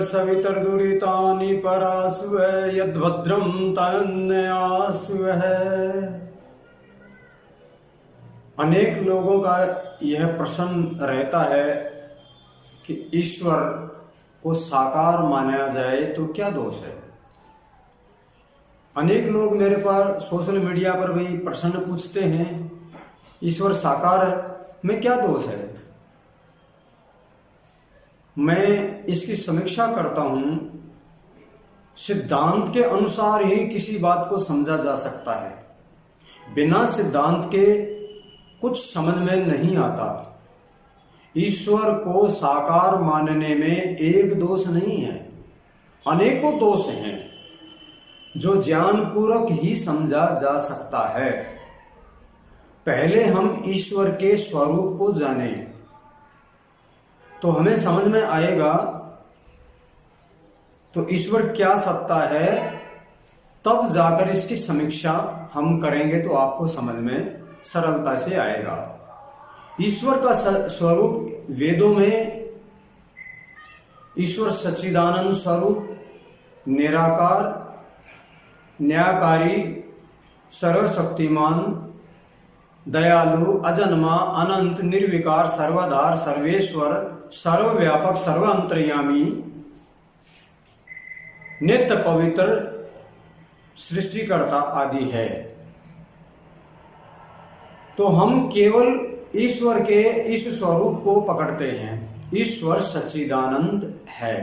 सवितर्दुरितानि परासु यद्भद्रं तन्यासु। अनेक लोगों का यह प्रश्न रहता है कि ईश्वर को साकार माना जाए तो क्या दोष है। अनेक लोग मेरे पास सोशल मीडिया पर भी प्रश्न पूछते हैं, ईश्वर साकार में क्या दोष है। मैं इसकी समीक्षा करता हूं, सिद्धांत के अनुसार ही किसी बात को समझा जा सकता है, बिना सिद्धांत के कुछ समझ में नहीं आता। ईश्वर को साकार मानने में एक दोष नहीं है, अनेकों दोष हैं जो ज्ञानपूर्वक ही समझा जा सकता है। पहले हम ईश्वर के स्वरूप को जानें तो हमें समझ में आएगा तो ईश्वर क्या सत्ता है, तब जाकर इसकी समीक्षा हम करेंगे तो आपको समझ में सरलता से आएगा। ईश्वर का स्वरूप वेदों में ईश्वर सच्चिदानंद स्वरूप, निराकार, न्यायकारी, सर्वशक्तिमान, दयालु, अजन्मा, अनंत, निर्विकार, सर्वाधार, सर्वेश्वर, सर्वव्यापक, सर्वांतर्यामी, नित्य पवित्र, सृष्टिकर्ता आदि है। तो हम केवल ईश्वर के इस स्वरूप को पकड़ते हैं। ईश्वर सच्चिदानंद है।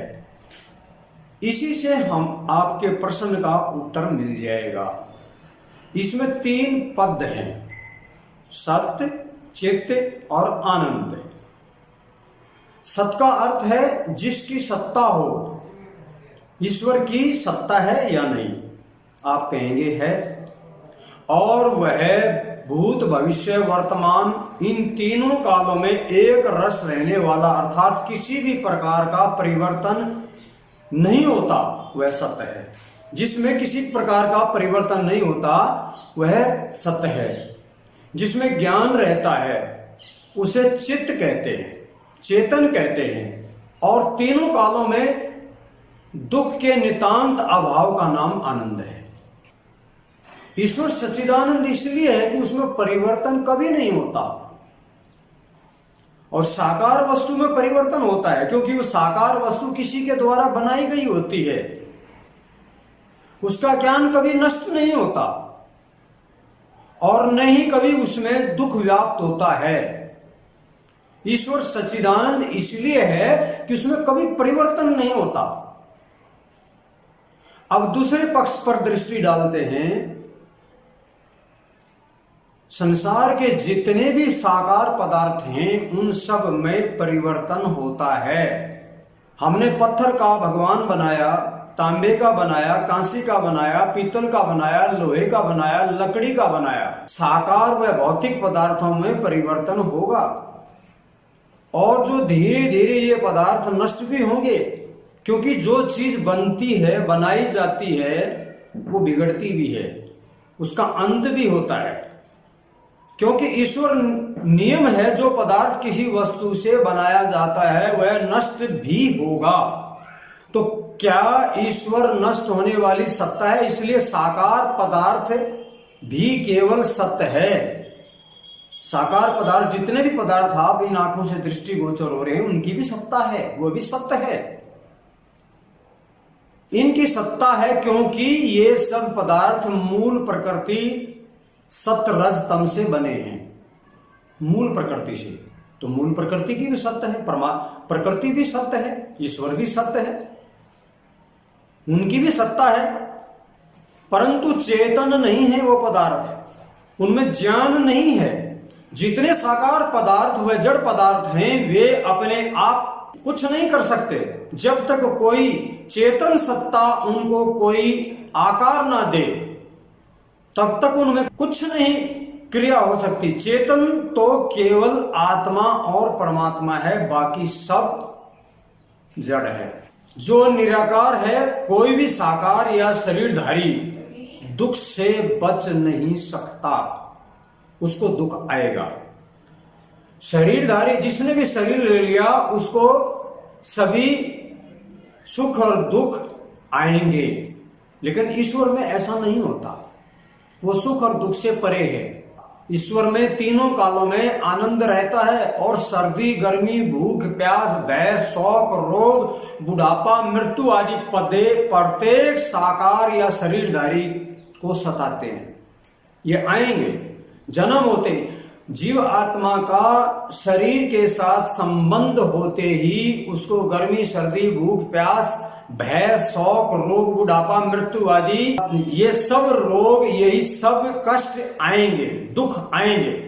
इसी से हम आपके प्रश्न का उत्तर मिल जाएगा। इसमें 3 पद हैं, सत्य, चित्त और आनंद। सत्य का अर्थ है जिसकी सत्ता हो। ईश्वर की सत्ता है या नहीं, आप कहेंगे है। और वह भूत, भविष्य, वर्तमान, इन तीनों कालों में एक रस रहने वाला, अर्थात किसी भी प्रकार का परिवर्तन नहीं होता, वह सत्य है। जिसमें किसी प्रकार का परिवर्तन नहीं होता वह सत्य है। जिसमें ज्ञान रहता है उसे चित्त कहते हैं, चेतन कहते हैं। और तीनों कालों में दुख के नितांत अभाव का नाम आनंद है। ईश्वर सच्चिदानंद इसलिए है कि उसमें परिवर्तन कभी नहीं होता। और साकार वस्तु में परिवर्तन होता है क्योंकि वो साकार वस्तु किसी के द्वारा बनाई गई होती है। उसका ज्ञान कभी नष्ट नहीं होता और न ही कभी उसमें दुख व्याप्त होता है। ईश्वर सच्चिदानंद इसलिए है कि उसमें कभी परिवर्तन नहीं होता। अब दूसरे पक्ष पर दृष्टि डालते हैं। संसार के जितने भी साकार पदार्थ हैं उन सब में परिवर्तन होता है। हमने पत्थर का भगवान बनाया, तांबे का बनाया, कांसी का बनाया, पीतल का बनाया, लोहे का बनाया, लकड़ी का बनाया। साकार व भौतिक पदार्थों में परिवर्तन होगा और जो धीरे धीरे ये पदार्थ नष्ट भी होंगे, क्योंकि जो चीज बनती है, बनाई जाती है, वो बिगड़ती भी है, उसका अंत भी होता है। क्योंकि ईश्वर नियम है, जो पदार्थ किसी वस्तु से बनाया जाता है वह नष्ट भी होगा। तो क्या ईश्वर नष्ट होने वाली सत्ता है? इसलिए साकार पदार्थ भी केवल सत्य है। साकार पदार्थ, जितने भी पदार्थ आप इन आंखों से दृष्टिगोचर हो रहे हैं, उनकी भी सत्ता है, वो भी सत्य है। इनकी सत्ता है क्योंकि ये सब पदार्थ मूल प्रकृति सत्य रज तम से बने हैं, मूल प्रकृति से। तो मूल प्रकृति की भी सत्य है, प्रकृति भी सत्य है, ईश्वर भी सत्य है, उनकी भी सत्ता है। परंतु चेतन नहीं है वो पदार्थ, उनमें ज्ञान नहीं है। जितने साकार पदार्थ व जड़ पदार्थ हैं वे अपने आप कुछ नहीं कर सकते। जब तक कोई चेतन सत्ता उनको कोई आकार ना दे तब तक उनमें कुछ नहीं क्रिया हो सकती। चेतन तो केवल आत्मा और परमात्मा है, बाकी सब जड़ है। जो निराकार है, कोई भी साकार या शरीरधारी दुख से बच नहीं सकता, उसको दुख आएगा। शरीरधारी जिसने भी शरीर ले लिया उसको सभी सुख और दुख आएंगे, लेकिन ईश्वर में ऐसा नहीं होता। वो सुख और दुख से परे है। ईश्वर में तीनों कालों में आनंद रहता है और सर्दी, गर्मी, भूख, प्यास, भय, शौक, रोग, बुढ़ापा, मृत्यु आदि प्रत्येक साकार या शरीरधारी को सताते हैं। ये आएंगे। जन्म होते जीव आत्मा का शरीर के साथ संबंध होते ही उसको गर्मी, सर्दी, भूख, प्यास, भय, शौक, रोग, बुढ़ापा, मृत्यु आदि ये सब रोग, यही सब कष्ट आएंगे, दुख आएंगे।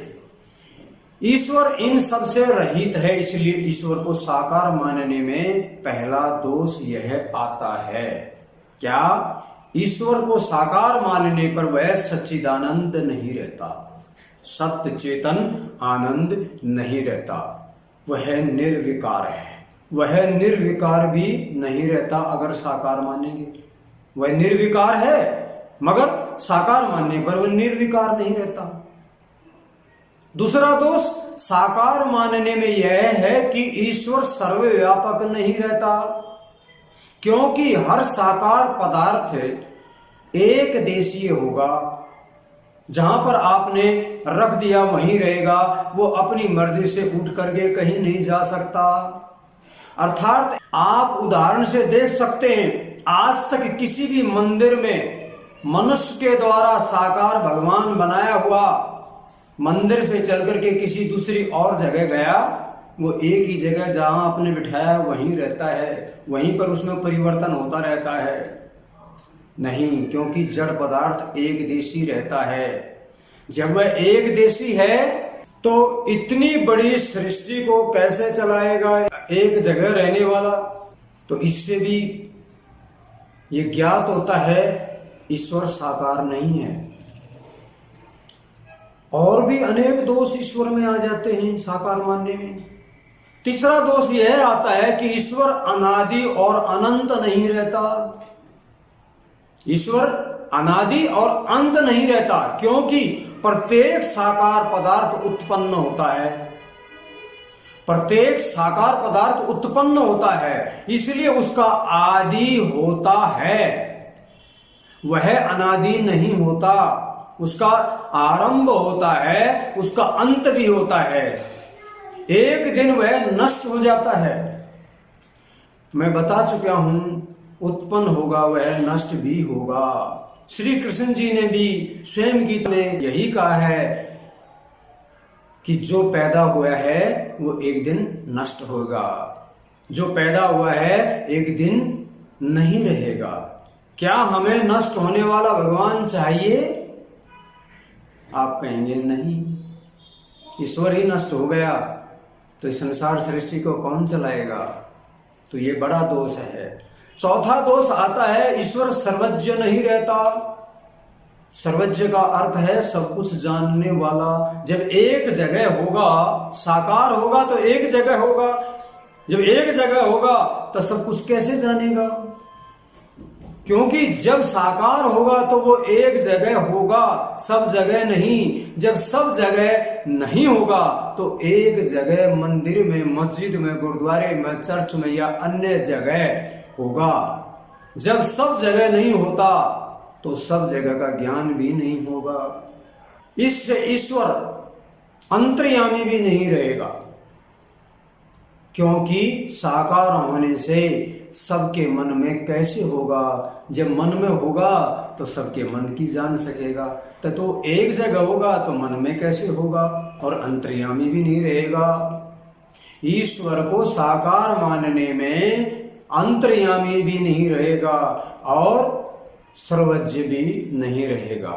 ईश्वर इन सब से रहित है, इसलिए ईश्वर को साकार मानने में पहला दोष यह आता है। क्या? ईश्वर को साकार मानने पर वह सच्चिदानंद नहीं रहता, सत्य चेतन आनंद नहीं रहता, वह निर्विकार है। वह निर्विकार भी नहीं रहता अगर साकार मानेंगे। वह निर्विकार है मगर साकार मानने पर वह निर्विकार नहीं रहता। दूसरा दोष साकार मानने में यह है कि ईश्वर सर्वव्यापक नहीं रहता, क्योंकि हर साकार पदार्थ एक देशीय होगा। जहां पर आपने रख दिया वहीं रहेगा, वो अपनी मर्जी से उठ करके कहीं नहीं जा सकता। अर्थात आप उदाहरण से देख सकते हैं, आज तक किसी भी मंदिर में मनुष्य के द्वारा साकार भगवान बनाया हुआ मंदिर से चल करके किसी दूसरी और जगह गया, वो एक ही जगह जहां आपने बिठाया वहीं रहता है, वहीं पर उसमें परिवर्तन होता रहता है? नहीं, क्योंकि जड़ पदार्थ एक देशी रहता है। जब वह एक देशी है तो इतनी बड़ी सृष्टि को कैसे चलाएगा एक जगह रहने वाला? तो इससे भी ये ज्ञात होता है ईश्वर साकार नहीं है। और भी अनेक दोष ईश्वर में आ जाते हैं साकार मानने में। तीसरा दोष यह आता है कि ईश्वर अनादि और अनंत नहीं रहता। ईश्वर अनादि और अंत नहीं रहता, क्योंकि प्रत्येक साकार पदार्थ उत्पन्न होता है। प्रत्येक साकार पदार्थ उत्पन्न होता है, इसलिए उसका आदि होता है, वह अनादि नहीं होता। उसका आरंभ होता है, उसका अंत भी होता है। एक दिन वह नष्ट हो जाता है। मैं बता चुका हूं, उत्पन्न होगा वह नष्ट भी होगा। श्री कृष्ण जी ने भी स्वयं गीत में यही कहा है कि जो पैदा हुआ है वो एक दिन नष्ट होगा, जो पैदा हुआ है एक दिन नहीं रहेगा। क्या हमें नष्ट होने वाला भगवान चाहिए? आप कहेंगे नहीं, ईश्वर ही नष्ट हो गया तो इस संसार सृष्टि को कौन चलाएगा? तो ये बड़ा दोष है। चौथा दोष आता है, ईश्वर सर्वज्ञ नहीं रहता। सर्वज्ञ का अर्थ है सब कुछ जानने वाला। जब एक जगह होगा, साकार होगा तो एक जगह होगा। जब एक जगह होगा तो सब कुछ कैसे जानेगा? क्योंकि जब साकार होगा तो वो एक जगह होगा, सब जगह नहीं। जब सब जगह नहीं होगा तो एक जगह मंदिर में, मस्जिद में, गुरुद्वारे में, चर्च में या अन्य जगह होगा। जब सब जगह नहीं होता तो सब जगह का ज्ञान भी नहीं होगा। इससे ईश्वर अंतर्यामी भी नहीं रहेगा, क्योंकि साकार होने से सबके मन में कैसे होगा? जब मन में होगा तो सबके मन की जान सकेगा। तो एक जगह होगा तो मन में कैसे होगा? और अंतर्यामी भी नहीं रहेगा। ईश्वर को साकार मानने में अंतर्यामी भी नहीं रहेगा और सर्वज्ञ भी नहीं रहेगा।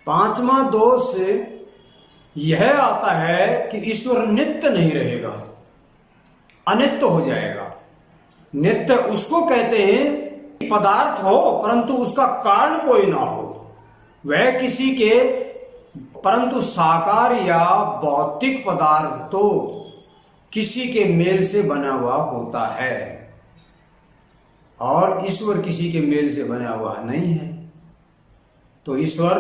पांचवा दोष यह आता है कि ईश्वर नित्य नहीं रहेगा, अनित्य हो जाएगा। नित्य उसको कहते हैं पदार्थ हो परंतु उसका कारण कोई ना हो, वह किसी के, परंतु साकार या भौतिक पदार्थ तो किसी के मेल से बना हुआ होता है और ईश्वर किसी के मेल से बना हुआ नहीं है। तो ईश्वर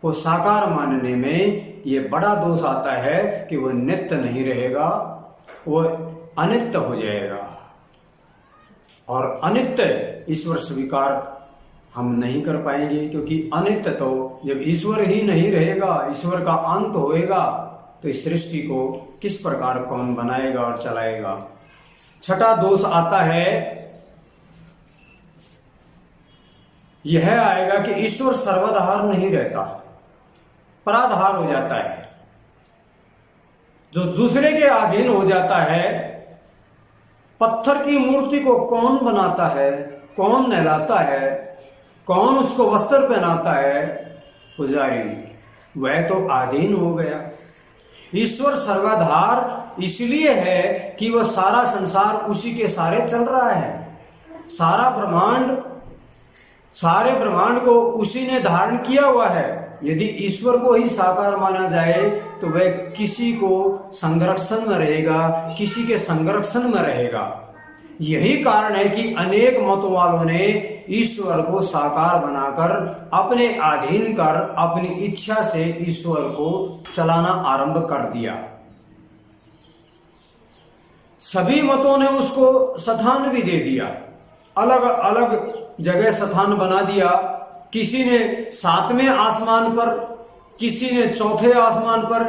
को साकार मानने में यह बड़ा दोष आता है कि वह नित्य नहीं रहेगा, वह अनित्य हो जाएगा। और अनित्य ईश्वर स्वीकार हम नहीं कर पाएंगे, क्योंकि अनित्य तो जब ईश्वर ही नहीं रहेगा, ईश्वर का अंत होएगा, तो इस सृष्टि को किस प्रकार कौन बनाएगा और चलाएगा। छठा दोष आता है, यह आएगा कि ईश्वर सर्वाधार नहीं रहता, पराधार हो जाता है। जो दूसरे के अधीन हो जाता है। पत्थर की मूर्ति को कौन बनाता है, कौन नहलाता है, कौन उसको वस्त्र पहनाता है? पुजारी। वह तो अधीन हो गया। ईश्वर सर्वाधार इसलिए है कि वह सारा संसार उसी के सारे चल रहा है। सारे ब्रह्मांड को उसी ने धारण किया हुआ है। यदि ईश्वर को ही साकार माना जाए तो वह किसी को संरक्षण में रहेगा, किसी के संरक्षण में रहेगा। यही कारण है कि अनेक मत वालों ने ईश्वर को साकार बनाकर अपने अधीन कर अपनी इच्छा से ईश्वर को चलाना आरंभ कर दिया। सभी मतों ने उसको स्थान भी दे दिया, अलग अलग जगह स्थान बना दिया। किसी ने 7वें आसमान पर, किसी ने 4थे आसमान पर,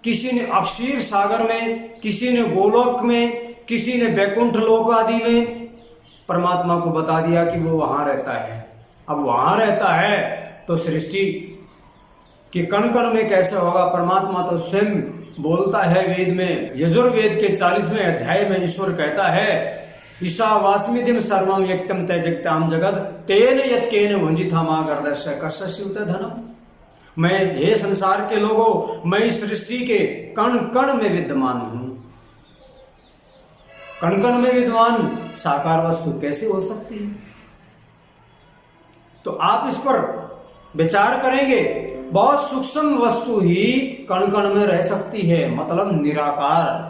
किसी ने अक्षीर सागर में, किसी ने गोलोक में, किसी ने वैकुंठ लोक आदि में परमात्मा को बता दिया कि वो वहां रहता है। अब वहां रहता है तो सृष्टि के कण कण में कैसे होगा? परमात्मा तो स्वयं बोलता है वेद में, यजुर्वेद के 40वें अध्याय में ईश्वर कहता है, ईशावास्मिदिम सर्वम यक्तम त्यजक्ताम जगत तेन यत्केन भुंजिथामागर्दस्य कस्यस्युत धनम। मैं, हे संसार के लोगों, मैं इस सृष्टि के कण कण में विद्यमान हूं। कण कण में विद्यमान साकार वस्तु कैसे हो सकती है? तो आप इस पर विचार करेंगे, बहुत सूक्ष्म वस्तु ही कण कण में रह सकती है, मतलब निराकार।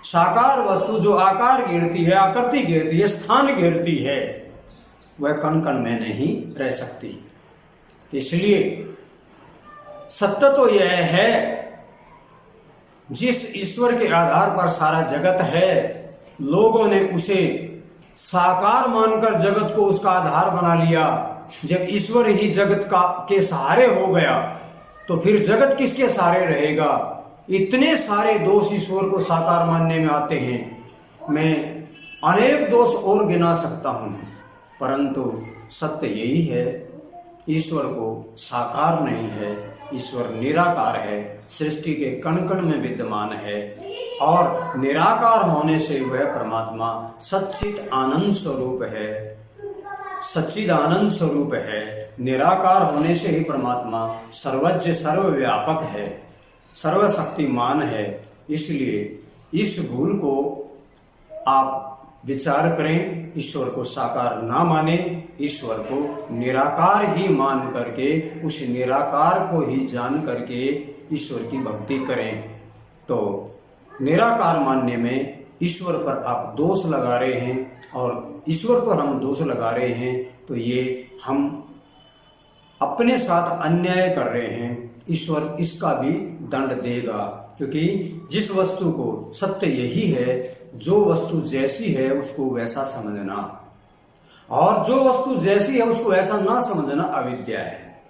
साकार वस्तु जो आकार घेरती है, आकृति घेरती है, स्थान घेरती है, वह कण कण में नहीं रह सकती। इसलिए सत्य तो यह है, जिस ईश्वर के आधार पर सारा जगत है, लोगों ने उसे साकार मानकर जगत को उसका आधार बना लिया। जब ईश्वर ही जगत के सहारे हो गया तो फिर जगत किसके सहारे रहेगा? इतने सारे दोष ईश्वर को साकार मानने में आते हैं। मैं अनेक दोष और गिना सकता हूं, परंतु सत्य यही है, ईश्वर को साकार नहीं है, ईश्वर निराकार है, सृष्टि के कण कण में विद्यमान है और निराकार होने से वह परमात्मा सच्चित आनंद स्वरूप है, सच्चिदानंद स्वरूप है। निराकार होने से ही परमात्मा सर्वज्ञ सर्वव्यापक है, सर्वशक्तिमान है। इसलिए इस भूल को आप विचार करें, ईश्वर को साकार ना माने, ईश्वर को निराकार ही मान करके, उस निराकार को ही जान करके ईश्वर की भक्ति करें। तो निराकार मानने में ईश्वर पर आप दोष लगा रहे हैं, और ईश्वर पर हम दोष लगा रहे हैं तो ये हम अपने साथ अन्याय कर रहे हैं। ईश्वर इसका भी दंड देगा, क्योंकि जिस वस्तु को सत्य यही है, जो वस्तु जैसी है उसको वैसा समझना, और जो वस्तु जैसी है उसको ऐसा ना समझना अविद्या है।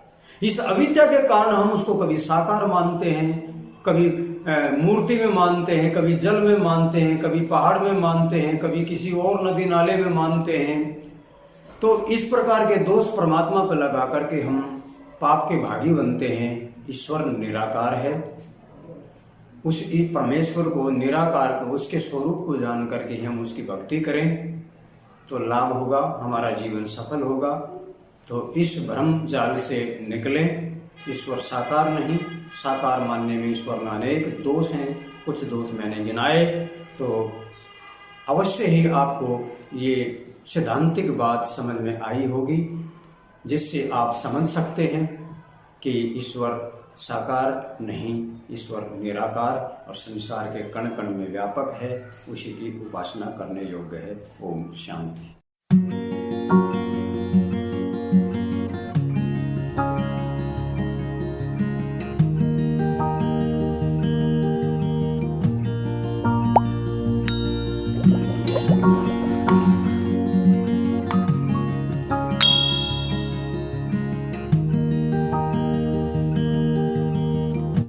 इस अविद्या के कारण हम उसको कभी साकार मानते हैं, कभी मूर्ति में मानते हैं, कभी जल में मानते हैं, कभी पहाड़ में मानते हैं, कभी किसी और नदी नाले में मानते हैं। तो इस प्रकार के दोष परमात्मा पर लगा करके हम पाप के भागी बनते हैं। ईश्वर निराकार है, उस परमेश्वर को निराकार को, उसके स्वरूप को जान करके हम उसकी भक्ति करें तो लाभ होगा, हमारा जीवन सफल होगा। तो इस भ्रम जाल से निकलें। ईश्वर साकार नहीं, साकार मानने में ईश्वर में अनेक दोष हैं, कुछ दोष मैंने गिनाए। तो अवश्य ही आपको ये सिद्धांतिक बात समझ में आई होगी, जिससे आप समझ सकते हैं कि ईश्वर साकार नहीं, ईश्वर निराकार और संसार के कण कण में व्यापक है, उसी की उपासना करने योग्य है। ओम शांति।